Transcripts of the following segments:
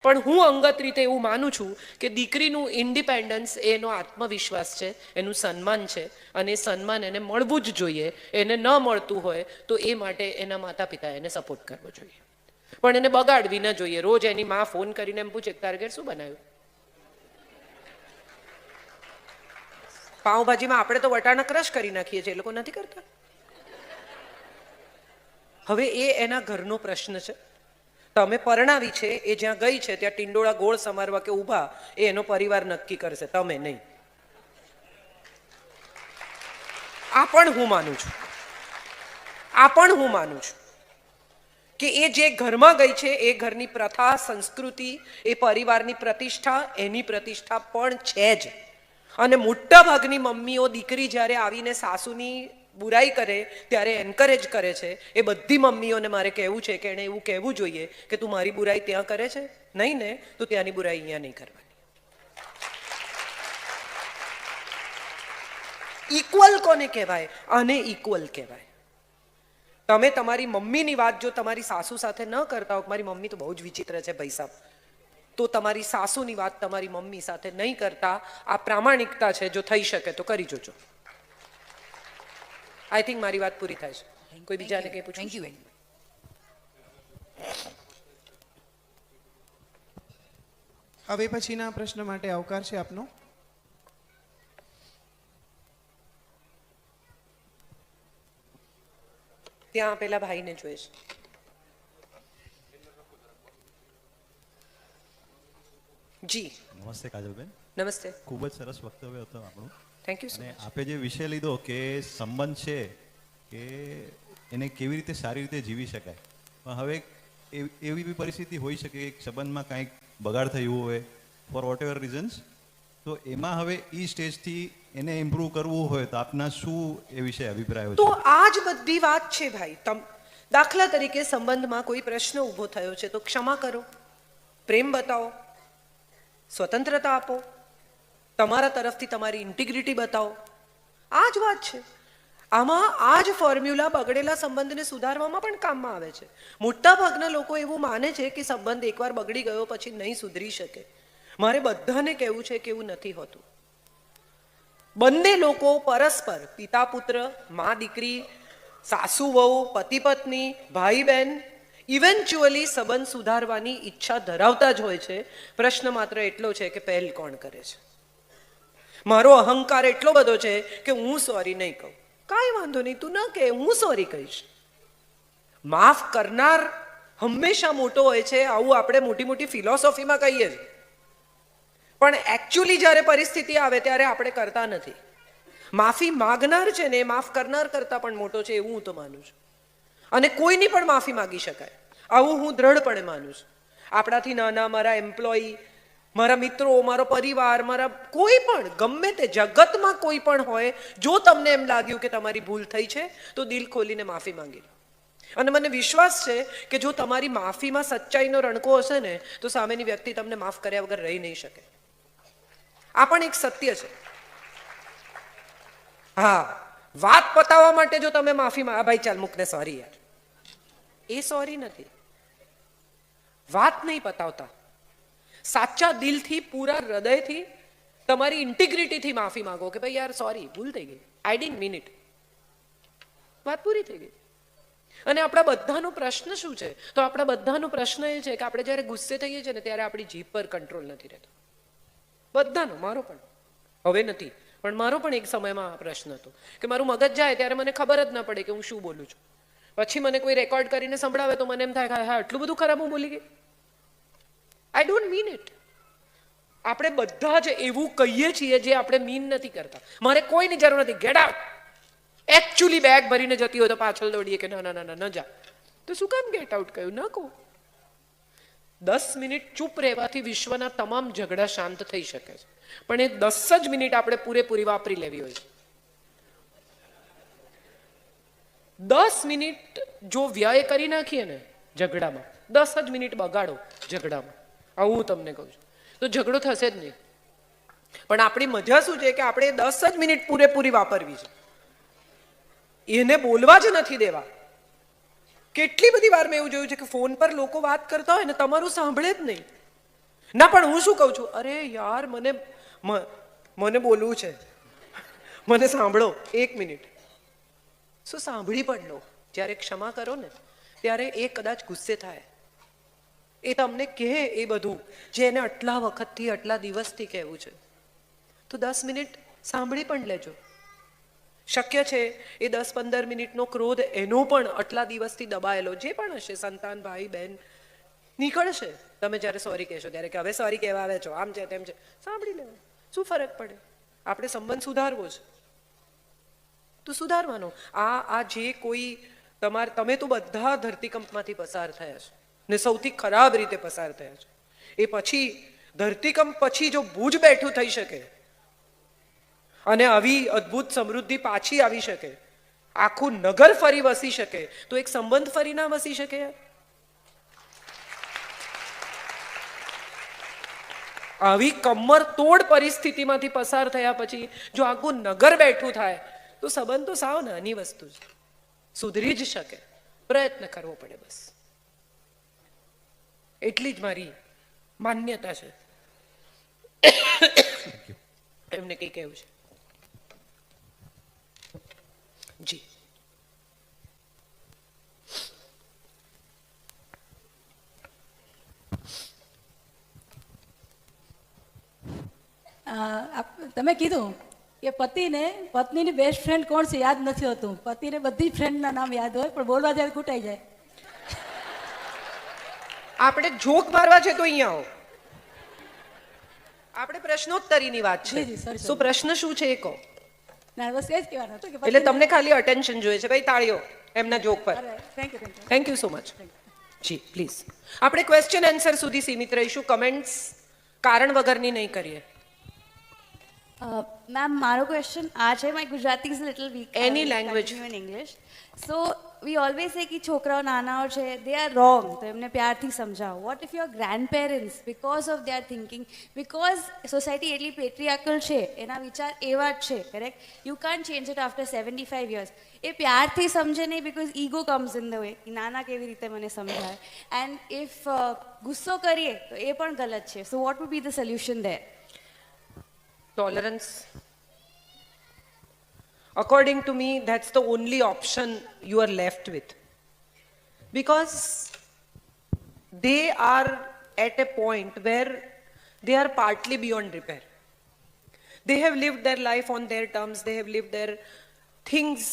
પણ હું અંગત રીતે એવું માનું છું કે દીકરીનું ઇન્ડિપેન્ડન્સ એનો આત્મવિશ્વાસ છે, એનું સન્માન છે, અને એ સન્માન એને મળવું જ જોઈએ. એને ન મળતું હોય તો એ માટે એના માતા પિતા એને સપોર્ટ કરવો જોઈએ, પણ એને બગાડવી ન જોઈએ. રોજ એની માં ફોન કરીને એમ પૂછે તારે ઘેર શું બનાવ્યું? પાઉંભાજીમાં આપણે તો વટાણા ક્રશ કરી નાખીએ છીએ, એ લોકો નથી કરતા. હવે એ એના ઘરનો પ્રશ્ન છે. તમે પરણાવી છે એ જ્યાં ગઈ છે ત્યાં ટિંડોળા ગોળ સમારવા કે ઊભા એ એનો પરિવાર નક્કી કરશે, તમે નહીં. આ પણ હું માનું છું કે એ જે ઘરમાં ગઈ છે એ ઘરની પ્રથા, સંસ્કૃતિ, એ પરિવારની પ્રતિષ્ઠા, એની પ્રતિષ્ઠા પણ છે જ. અને મોટા ભાગની મમ્મીઓ દીકરી જ્યારે આવીને સાસુની બુરાઈ કરે ત્યારે એન્કરેજ કરે છે. એ બધી મમ્મીઓને મારે કહેવું છે કે એણે એવું કહેવું જોઈએ કે તું મારી બુરાઈ ત્યાં કરે છે, નહીં ને તો ત્યાંની બુરાઈ અહીંયા નહીં કરવાની. ઇક્વલ કોને કહેવાય? આને ઇક્વલ કહેવાય. તમે તમારી મમ્મીની વાત જો તમારી સાસુ સાથે ન કરતા હો, મારી મમ્મી તો બહુ જ વિચિત્ર છે ભાઈ સાહેબ, તો તમારી સાસુની વાત તમારી મમ્મી સાથે નહીં કરતા. આ પ્રામાણિકતા છે, જો થઈ શકે તો કરી જોજો. આઈ થિંક મારી વાત પૂરી થાય છે. કોઈ બીજાને કંઈ પૂછવું? Thank you. હવે પછીના પ્રશ્ન માટે આવકાર છે આપનો. ત્યાં પેલા ભાઈને જોઈએ છે. જી નમસ્તે કાજલબેન. નમસ્તે. ખૂબ જ સરસ વક્તવ્ય હતું આપણું. Thank you. અને આપે જે વિષય લીધો કે સંબંધ છે કે એને કેવી રીતે સારી રીતે જીવી શકાય, પણ હવે એવી બી પરિસ્થિતિ હોઈ શકે કે સંબંધમાં કાંઈક બગાડ થયું હોય ફોર વોટ એવર રીઝન્સ, તો એમાં હવે એ સ્ટેજથી એને ઇમ્પ્રૂવ કરવું હોય તો આપના શું એ વિશે અભિપ્રાયો તો છે? આ જ બધી વાત છે ભાઈ. દાખલા તરીકે સંબંધમાં કોઈ પ્રશ્ન ઊભો થયો છે તો ક્ષમા કરો, પ્રેમ બતાવો, સ્વતંત્રતા આપો, તમારા તરફથી તમારી ઇન્ટિગ્રિટી બતાવો. આ જ વાત છે. આમાં આ જ ફોર્મ્યુલા બગડેલા સંબંધને સુધારવામાં પણ કામમાં આવે છે. મોટા ભાગના લોકો એવું માને છે કે સંબંધ એકવાર બગડી ગયો પછી નહીં સુધરી શકે. મારે બધાને કહેવું છે કે એવું નથી હોતું. બંને લોકો પરસ્પર, પિતા પુત્ર, મા દીકરી, સાસુ વહુ, પતિ પત્ની, ભાઈ બહેન, ઇવેન્ચ્યુઅલી સંબંધ સુધારવાની ઈચ્છા ધરાવતા જ હોય છે. પ્રશ્ન માત્ર એટલો છે કે પહેલ કોણ કરે છે. મારો અહંકાર એટલો બધો છે કે હું સોરી નહીં કહું. કાંઈ વાંધો નહીં, તું ન કહે, હું સોરી કહીશ. માફ કરનાર હંમેશા મોટો હોય છે, આવું આપણે મોટી મોટી ફિલોસોફીમાં કહીએ છીએ, પણ એકચ્યુઅલી જ્યારે પરિસ્થિતિ આવે ત્યારે આપણે કરતા નથી. માફી માગનાર છે ને એ માફ કરનાર કરતા પણ મોટો છે, એવું હું તો માનું છું. અને કોઈની પણ માફી માગી શકાય, આવું હું દ્રઢપણે માનું છું. આપણાથી નાના, મારા એમ્પ્લોયી, મારા મિત્રો, મારો પરિવાર, મારા કોઈ પણ, ગમે તે જગતમાં કોઈ પણ હોય, જો તમને એમ લાગ્યું કે તમારી ભૂલ થઈ છે તો દિલ ખોલીને માફી માંગી લો. અને મને વિશ્વાસ છે કે જો તમારી માફીમાં સચ્ચાઈનો રણકો હશે ને તો સામેની વ્યક્તિ તમને માફ કર્યા વગર રહી નહીં શકે. આ પણ એક સત્ય છે. હા, વાત પતાવવા માટે જો તમે માફી ભાઈ ચાલ મૂકને, સોરી યાર, એ સોરી નથી. વાત નહીં પતાવતા, સાચા દિલથી, પૂરા હૃદયથી, તમારી ઇન્ટિગ્રિટીથી માફી માંગો કે ભાઈ યાર સોરી, ભૂલ થઈ ગઈ, આઈ ડિડન્ટ મીન ઇટ. વાત પૂરી થઈ ગઈ. અને આપણા બધાનો પ્રશ્ન શું છે? તો આપણા બધાનો પ્રશ્ન એ છે કે આપણે જ્યારે ગુસ્સે થઈએ છીએ ને ત્યારે આપણી જીભ પર કંટ્રોલ નથી રહેતો. બધાનો, મારો પણ હવે નથી, પણ મારો પણ એક સમયમાં આ પ્રશ્ન હતો કે મારું મગજ જાય ત્યારે મને ખબર જ ન પડે કે હું શું બોલું છું. પછી મને કોઈ રેકોર્ડ કરીને સંભળાવે તો મને એમ થાય કે હા આટલું બધું ખરાબ હું બોલી ગઈ. I don't mean it. આપણે બધા જ એવું કહીએ છીએ જે આપણે મીન નથી કરતા. મારે કોઈની જરૂર નથી, ગેટ આઉટ. એકચ્યુઅલી બેગ ભરીને જતી હોય તો પાછળ દોડીએ કે ના ના ના ના ન જા. તો શું કામ ગેટ આઉટ કહ્યું? ન કહું. 10 મિનિટ ચૂપ રહેવાથી વિશ્વના તમામ ઝઘડા શાંત થઈ શકે છે, પણ એ 10 જ મિનિટ આપણે પૂરેપૂરી વાપરી લેવી હોય છે. 10 મિનિટ જો વ્યય કરી નાખીએ ને ઝઘડામાં, 10 જ મિનિટ બગાડો ઝઘડામાં, આવું હું તમને કહું છું, તો ઝઘડો થશે જ નહીં. પણ આપણી મજા શું છે કે આપણે 10 જ મિનિટ પૂરેપૂરી વાપરવી છે, એને બોલવા જ નથી દેવા. કેટલી બધી વાર મેં એવું જોયું છે કે ફોન પર લોકો વાત કરતા હોય ને તમારું સાંભળે જ નહીં. ના પણ હું શું કહું છું, અરે યાર મને બોલવું છે, મને સાંભળો 1 મિનિટ. શું સાંભળી પણ લો. જ્યારે ક્ષમા કરો ને ત્યારે એ કદાચ ગુસ્સે થાય, એ તમને કહે એ બધું જે એને આટલા વખતથી આટલા દિવસથી કહેવું છે, તો 10 મિનિટ સાંભળી પણ લેજો. શક્ય છે એ 10-15 મિનિટનો ક્રોધ એનો પણ આટલા દિવસથી દબાયેલો જે પણ હશે, સંતાન, ભાઈ, બહેન, નીકળશે તમે જ્યારે સોરી કહેશો ત્યારે, કે હવે સોરી કહેવા આવે છો, આમ છે તેમ છે. સાંભળી લેવું, શું ફરક પડે? આપણે સંબંધ સુધારવો છે તો સુધારવાનો. આ જે કોઈ તમે તો બધા ધરતીકંપમાંથી પસાર થયા છો ને સૌથી ખરાબ રીતે પસાર થયા છો. એ પછી ધરતીકંપ પછી જો ભુજ બેઠું થઈ શકે અને આવી અદ્ભુત સમૃદ્ધિ પાછી આવી શકે, આખું નગર ફરી વસી શકે, તો એક સંબંધ ફરી ના વસી શકે? આવી કમર તોડ પરિસ્થિતિમાંથી પસાર થયા પછી જો આખું નગર બેઠું થાય તો સંબંધ તો સાવ નાની વસ્તુ છે, સુધરી જ શકે. પ્રયત્ન કરવો પડે બસ, એટલી જ મારી માન્યતા છે. એમને કઈ કહેવું છે? જી. તમે કીધું કે પતિને પત્નીની બેસ્ટ ફ્રેન્ડ કોણ છે યાદ નથી હોતું. પતિને બધી ફ્રેન્ડના નામ યાદ હોય પણ બોલવા જ્યારે ખૂટાઈ જાય. આપણે જોક મારવા છે તો અહીંયા આવો. આપણે પ્રશ્નોત્તરીની વાત છે. જી, જી, sorry, શું પ્રશ્ન શું છે એ કહો. ના બસ એ જ કહેવાનું હતું કે એટલે તમને ખાલી અટેન્શન જોઈએ છે ભાઈ, તાળીઓ એમના જોક પર. Thank you. Thank you so much. જી પ્લીઝ. આપણે ક્વેશ્ચન આન્સર સુધી સીમિત રહીશું, કમેન્ટ્સ કારણ વગરની નહીં કરીએ. મેમ મારો ક્વેશ્ચન આ છે, my Gujarati is little weak. Any language. In English. So we always say કે છોકરાઓ નાનાઓ છે, દે આર રોંગ, તો એમને પ્યારથી સમજાવો. What if your grand parents because of their thinking, because society એટલી પેટ્રિયાર્કલ છે, એના વિચાર એવા જ છે, correct? You can't change it after 75 years. એ પ્યારથી સમજે નહીં, બિકોઝ ego comes in the way. નાના કેવી રીતે મને સમજાય? એન્ડ ઇફ ગુસ્સો કરીએ તો એ પણ ગલત છે. So what would be the solution there? Tolerance. According to me, that's the only option you are left with. Because they are at a point where they are partly beyond repair. They have lived their life on their terms, they have lived their things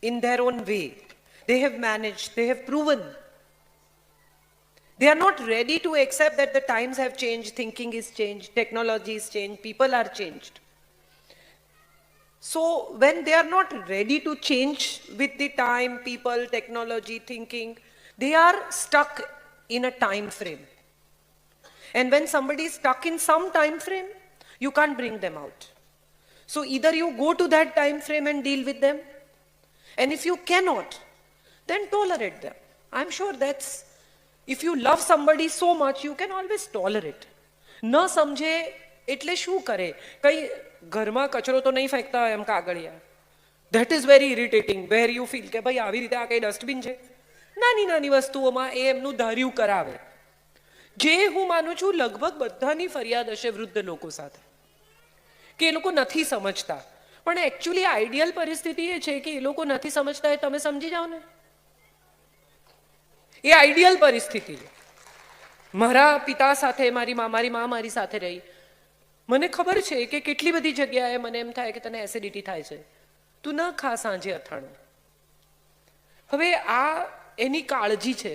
in their own way. They have managed, they have proven. They are not ready to accept that the times have changed, thinking is changed, technology is changed, people are changed. So when they are not ready to change with the time, people, technology, thinking, they are stuck in a time frame. And when somebody is stuck in some time frame, you can't bring them out. So either you go to that time frame and deal with them, and if you cannot, then tolerate them. I'm sure that's, if you love somebody so much, you can always tolerate. ન સમજે એટલે શું કરે? કઈ ઘરમાં કચરો તો નહીં ફેંકતા હોય એમ કાગળિયા. That is very irritating, where you feel કે ભાઈ આવી રીતે આ કઈ ડસ્ટબિન છે. નાની નાની વસ્તુઓમાં એ એમનું ધાર્યું કરાવે. જે હું માનું છું લગભગ બધાની ફરિયાદ હશે વૃદ્ધ લોકો સાથે કે એ લોકો નથી સમજતા. પણ એકચ્યુઅલી આઈડિયલ પરિસ્થિતિ એ છે કે એ લોકો નથી સમજતા એ તમે સમજી જાઓ ને. એ આઈડિયલ પરિસ્થિતિ છે. મારા પિતા સાથે મારી મા મારી સાથે રહી. મને ખબર છે કે કેટલી બધી જગ્યાએ મને એમ થાય કે તને એસિડિટી થાય છે, તું ન ખા સાંજે અથાણું. હવે આ એની કાળજી છે,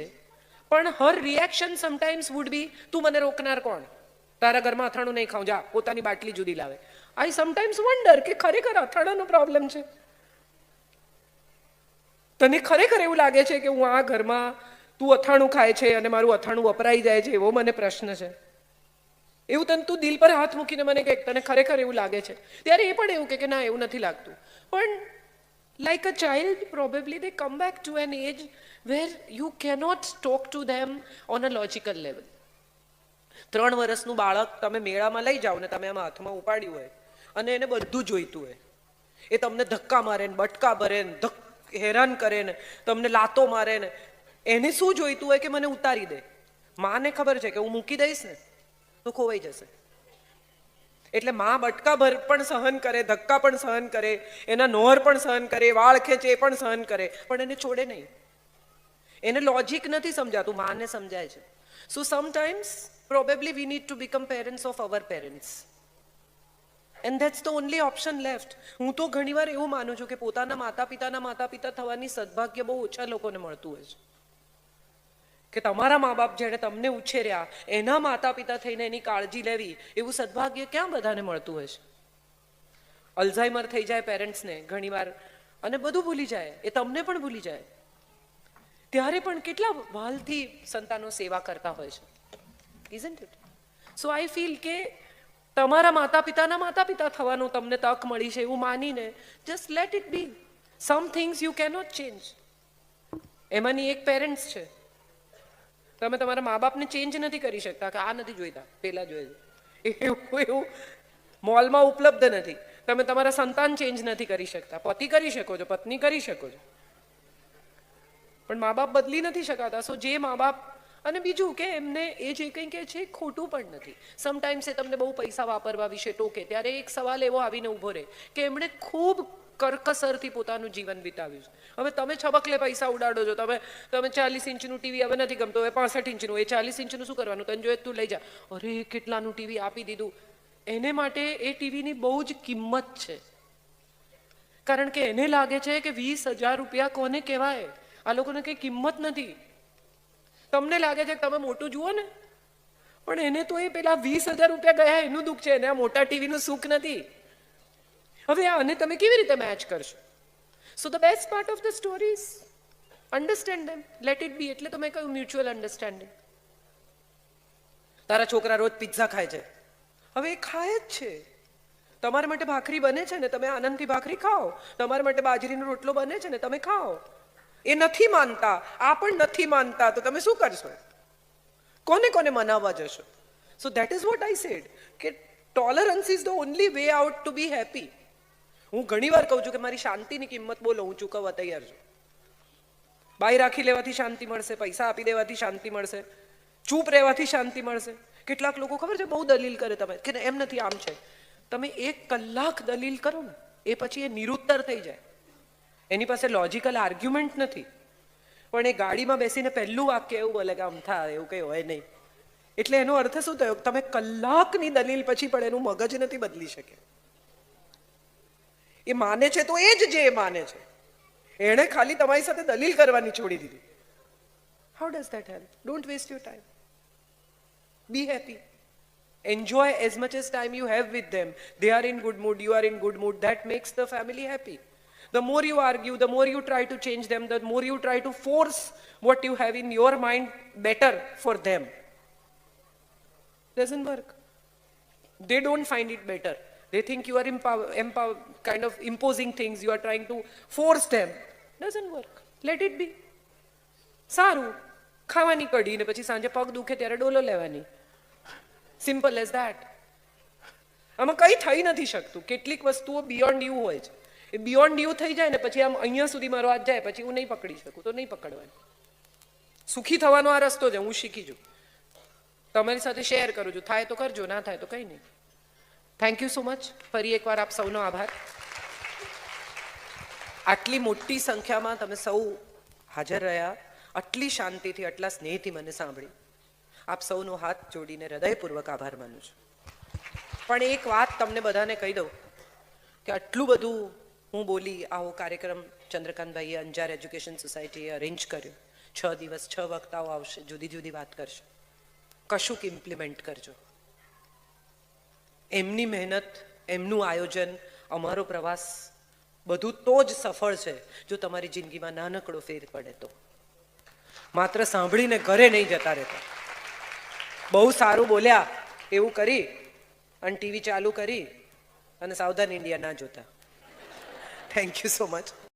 પણ હર રિએક્શન સમટાઈમ્સ વુડ બી તું મને રોકનાર કોણ? તારા ઘરમાં અથાણું નહીં ખાઉં, જા પોતાની બાટલી જુદી લાવે. આઈ સમટાઈમ્સ વન્ડર કે ખરેખર અથાણાનો પ્રોબ્લેમ છે? તને ખરેખર એવું લાગે છે કે હું આ ઘરમાં તું અથાણું ખાય છે અને મારું અથાણું વપરાઈ જાય છે, એવો મને પ્રશ્ન છે? એવું તને તું દિલ પર હાથ મૂકીને મને કહે તને ખરેખર એવું લાગે છે? ત્યારે એ પણ એવું કે ના એવું નથી લાગતું. પણ like a child, probably they come back to an age where you cannot talk to them on a logical level. 3 વર્ષનું બાળક તમે મેળામાં લઈ જાઓ ને તમે આમાં હાથમાં ઉપાડ્યું હોય અને એને બધું જોઈતું હોય, એ તમને ધક્કા મારે ને બટકા ભરે ને હેરાન કરે ને તમને લાતો મારે ને, એને શું જોઈતું હોય કે મને ઉતારી દે. માને ખબર છે કે હું મૂકી દઈશ ને તો ખોવાઈ જશે. એટલે માં બટકાભર પણ સહન કરે, ધક્કા પણ સહન કરે, એના નોહર પણ સહન કરે, વાળ ખેંચે એ પણ સહન કરે, પણ એને છોડે નહીં. એને લોજિક નથી સમજાતું, માને સમજાય છે. So sometimes probably we need to become parents of our parents, and that's the only option left. હું તો ઘણીવાર એવું માનું છું કે પોતાના માતા પિતા થવાની સદભાગ્ય બહુ ઓછા લોકોને મળતું હોય છે. કે તમારા મા બાપ જેણે તમને ઉછેર્યા એના માતા પિતા થઈને એની કાળજી લેવી, એવું સદભાગ્ય ક્યાં બધાને મળતું હોય છે? અલ્ઝાઇમર થઈ જાય પેરેન્ટ્સને ઘણીવાર અને બધું ભૂલી જાય, એ તમને પણ ભૂલી જાય. ત્યારે પણ કેટલા વાલથી સંતાનો સેવા કરતા હોય છે, isn't it? So I feel કે તમારા માતા પિતા થવાનું તમને તક મળી છે એવું માનીને just let it be. Some things you cannot change. એમાંની એક પેરેન્ટ્સ છે. તમે તમારા મા બાપને ચેન્જ નથી કરી શકતા કે આ નથી જોઈતા, પેલા જોઈએ એવું મોલમાં ઉપલબ્ધ નથી. તમે તમારા સંતાન ચેન્જ નથી કરી શકતા. પતિ કરી શકો છો, પત્ની કરી શકો છો, પણ મા બાપ બદલી નથી શકાતા. સો જે મા બાપ, અને બીજું કે એમને એ જે કંઈ કહે છે ખોટું પણ નથી. સમટાઈમ્સ એ તમને બહુ પૈસા વાપરવા વિશે ટોકે ત્યારે એક સવાલ એવો આવીને ઊભો રહે કે એમણે ખૂબ કરકસરથી પોતાનું જીવન વિતાવ્યું છે. હવે તમે છબકલે પૈસા ઉડાડો છો, તમે 40 ઇંચનું ટીવી હવે નથી ગમતો, હવે 65 ઇંચનું, એ 40 ઇંચનું શું કરવાનું, તને જોઈએ તું લઈ જા. અરે કેટલાનું ટીવી આપી દીધું. એને માટે એ ટીવીની બહુ જ કિંમત છે, કારણ કે એને લાગે છે કે 20,000 રૂપિયા કોને કહેવાય, આ લોકોને કંઈ કિંમત નથી. તમને લાગે છે કે તમે મોટું જુઓ ને, પણ એને તો એ પેલા 20,000 રૂપિયા ગયા એનું દુઃખ છે, એને આ મોટા ટીવીનું સુખ નથી. હવે આને તમે કેવી રીતે મેચ કરશો? So the best part of the story is understand them, let it be. એટલે તો મેં કહ્યું મ્યુચ્યુઅલ અન્ડરસ્ટેન્ડિંગ. તારા છોકરા રોજ પિઝા ખાય છે, હવે એ ખાય જ છે. તમારા માટે ભાખરી બને છે ને, તમે આનંદથી ભાખરી ખાઓ. તમારા માટે બાજરીનો રોટલો બને છે ને, તમે ખાઓ. એ નથી માનતા, આ પણ નથી માનતા, તો તમે શું કરશો? કોને કોને મનાવવા જશો? So that is what I said કે tolerance is the only way out to be happy. હું ઘણી વાર કહું છું કે મારી શાંતિની કિંમત બોલો, હું ચૂકવવા તૈયાર છું. બાઈ રાખી લેવાથી શાંતિ મળશે, પૈસા આપી દેવાથી શાંતિ મળશે, ચૂપ રહેવાથી શાંતિ મળશે. કેટલાક લોકો ખબર છે બહુ દલીલ કરે, તમે કે એમ નથી આમ છે. તમે 1 કલાક દલીલ કરો ને, એ પછી એ નિરુત્તર થઈ જાય. એની પાસે લોજિકલ આર્ગ્યુમેન્ટ નથી, પણ એ ગાડીમાં બેસીને પહેલું વાક્ય એવું બોલે કે આમ થાય, એવું કંઈ હોય નહીં. એટલે એનો અર્થ શું થયો? તમે કલાકની દલીલ પછી પણ એનું મગજ નથી બદલી શકે. એ માને છે તો એ જ જે માને છે, એણે ખાલી તમારી સાથે દલીલ કરવાની છોડી દીધી. How does that help? Don't waste your time. Be happy. Enjoy as much as time you have with them. They are in good mood, you are in good mood. That makes the family happy. The more you argue, the more you try to change them, the more you try to force what you have in your mind better for them. Doesn't work. They don't find it better. They think you are kind of imposing things. You are trying to force them. Doesn't work. Let it be. સારું, ખાવાની કઢી ને પછી સાંજે પગ દુખે ત્યારે ડોલો લેવાની. Simple as that. આમાં કંઈ થઈ નથી શકતું. કેટલીક વસ્તુઓ બિયોન્ડ યુ હોય છે. એ બિયોન્ડ યુ થઈ જાય ને પછી આમ અહીંયા સુધી મારો હાથ જાય પછી હું નહીં પકડી શકું, તો નહીં પકડવાની. સુખી થવાનો આ રસ્તો છે, હું શીખી છું. તમારી સાથે શેર કરું છું. થાય તો કરજો, ના થાય તો કંઈ નહીં. Thank you so much. ફરી એકવાર આપ સૌનો આભાર. આટલી મોટી સંખ્યામાં તમે સૌ હાજર રહ્યા, આટલી શાંતિથી, આટલા સ્નેહથી મને સાંભળી. આપ સૌનો હાથ જોડીને હૃદયપૂર્વક આભાર માનું છું. પણ એક વાત તમને બધાને કહી દઉં કે આટલું બધું હું બોલી, આવો કાર્યક્રમ ચંદ્રકાંતભાઈએ અંજાર એજ્યુકેશન સોસાયટીએ અરેન્જ કર્યો. 6 દિવસ 6 વક્તાઓ આવશે, જુદી જુદી વાત કરશે. કશુંક ઇમ્પ્લિમેન્ટ કરજો. એમની મહેનત, એમનું આયોજન, અમારો પ્રવાસ બધું તો જ સફળ છે જો તમારી જિંદગીમાં નાનકડો ફેર પડે તો. માત્ર સાંભળીને ઘરે નહીં જતા રહેતા. બહુ સારું બોલ્યા એવું કરી અને ટીવી ચાલુ કરી અને સાવધાન ઇન્ડિયા ના જોતા. Thank you so much.